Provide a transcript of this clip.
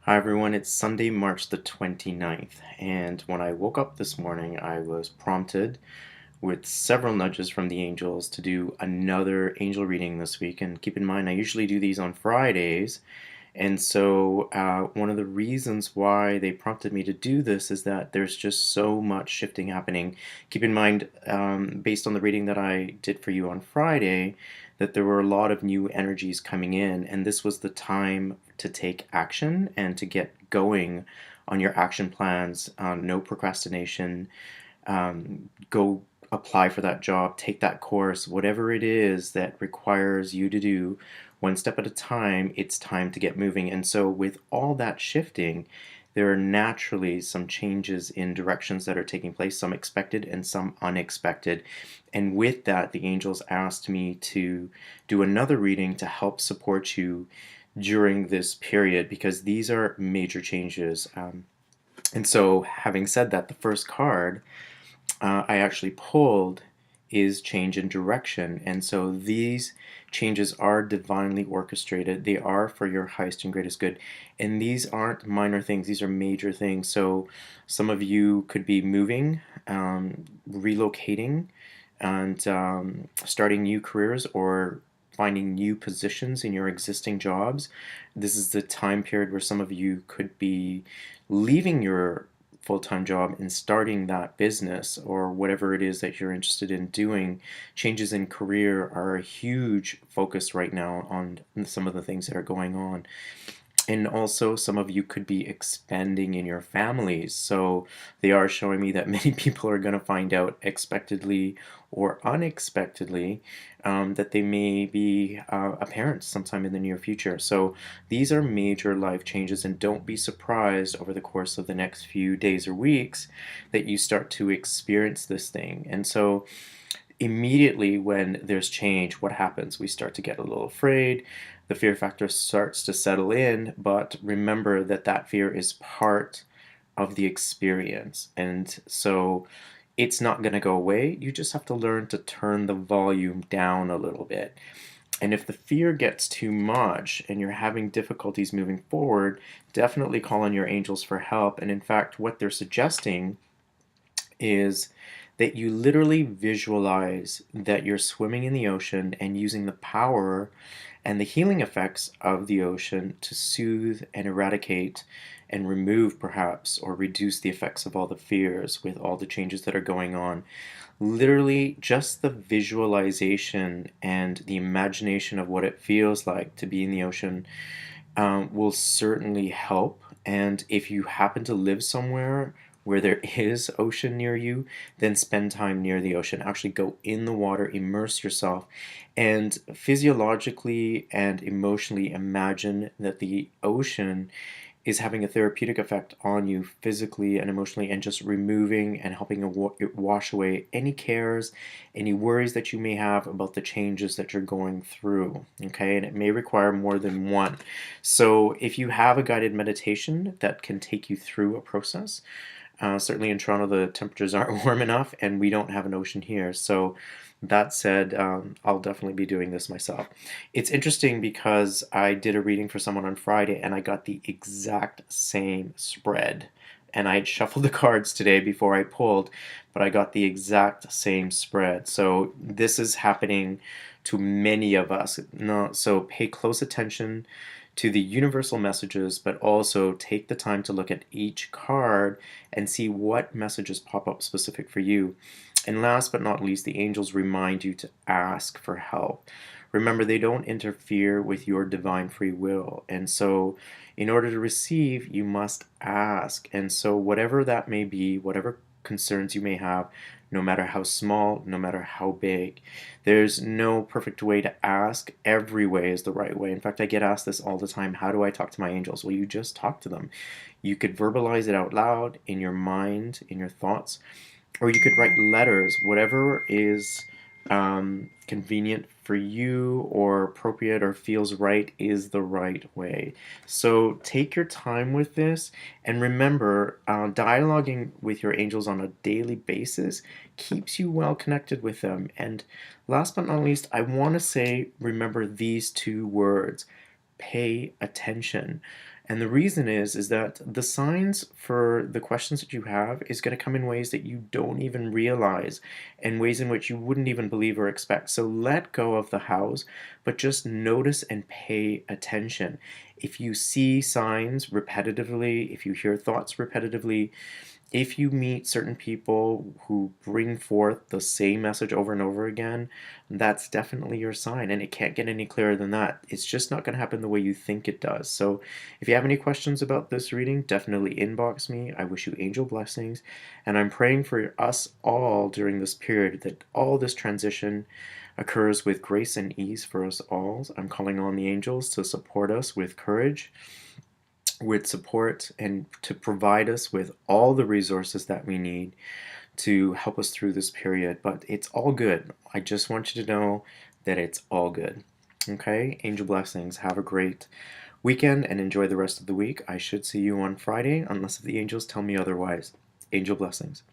Hi everyone, it's Sunday, March the 29th, and when I woke up this morning, I was prompted with several nudges from the angels to do another angel reading this week. And keep in mind, I usually do these on Fridays, and so one of the reasons why they prompted me to do this is that there's just so much shifting happening. Keep in mind, based on the reading that I did for you on Friday, that there were a lot of new energies coming in, and this was the time to take action and to get going on your action plans. No procrastination. Go apply for that job, take that course, whatever it is that requires you to do one step at a time. It's time to get moving. And so, with all that shifting, there are naturally some changes in directions that are taking place, some expected and some unexpected. And with that, the angels asked me to do another reading to help support you during this period because these are major changes. And so, having said that, the first card I actually pulled is change in direction. And so these changes are divinely orchestrated. They are for your highest and greatest good. And these aren't minor things, these are major things. So some of you could be moving, relocating, and starting new careers or finding new positions in your existing jobs. This is the time period where some of you could be leaving your full-time job and starting that business or whatever it is that you're interested in doing. Changes in career are a huge focus right now on some of the things that are going on. And also, some of you could be expanding in your families. So they are showing me that many people are going to find out expectedly or unexpectedly that they may be a parent sometime in the near future. So these are major life changes, and don't be surprised over the course of the next few days or weeks that you start to experience this thing. And so immediately when there's change, what happens? We start to get a little afraid. The fear factor starts to settle in, but remember that that fear is part of the experience. And so it's not going to go away. You just have to learn to turn the volume down a little bit. And if the fear gets too much and you're having difficulties moving forward, definitely call on your angels for help. And in fact, what they're suggesting is that you literally visualize that you're swimming in the ocean and using the power and the healing effects of the ocean to soothe and eradicate and remove, perhaps, or reduce the effects of all the fears with all the changes that are going on. Literally, just the visualization and the imagination of what it feels like to be in the ocean will certainly help. And if you happen to live somewhere where there is ocean near you, then spend time near the ocean. Actually go in the water, immerse yourself, and physiologically and emotionally imagine that the ocean is having a therapeutic effect on you physically and emotionally, and just removing and helping it wash away any cares, any worries that you may have about the changes that you're going through. Okay, and it may require more than one. So if you have a guided meditation that can take you through a process, certainly in Toronto, the temperatures aren't warm enough, and we don't have an ocean here. So, that said, I'll definitely be doing this myself. It's interesting because I did a reading for someone on Friday, and I got the exact same spread. And I had shuffled the cards today before I pulled, but I got the exact same spread. So, this is happening to many of us. No, so pay close attention to the universal messages, but also take the time to look at each card and see what messages pop up specific for you. And last but not least, the angels remind you to ask for help. Remember, they don't interfere with your divine free will. And so, in order to receive, you must ask. And so, whatever that may be, whatever concerns you may have, no matter how small, no matter how big, there's no perfect way to ask. Every way is the right way. In fact, I get asked this all the time. How do I talk to my angels? Well, you just talk to them. You could verbalize it out loud in your mind, in your thoughts, or you could write letters, whatever is convenient for you or appropriate or feels right is the right way. So take your time with this, and remember, dialoguing with your angels on a daily basis keeps you well connected with them. And last but not least, I want to say, remember these two words: pay attention. And the reason is that the signs for the questions that you have is going to come in ways that you don't even realize, and ways in which you wouldn't even believe or expect. So let go of the hows, but just notice and pay attention. If you see signs repetitively, if you hear thoughts repetitively, if you meet certain people who bring forth the same message over and over again, that's definitely your sign, and it can't get any clearer than that. It's just not going to happen the way you think it does. So, if you have any questions about this reading, definitely inbox me. I wish you angel blessings, and I'm praying for us all during this period that all this transition occurs with grace and ease for us all. I'm calling on the angels to support us with courage, with support, and to provide us with all the resources that we need to help us through this period. But it's all good. I just want you to know that it's all good. Okay? Angel blessings. Have a great weekend and enjoy the rest of the week. I should see you on Friday, unless the angels tell me otherwise. Angel blessings.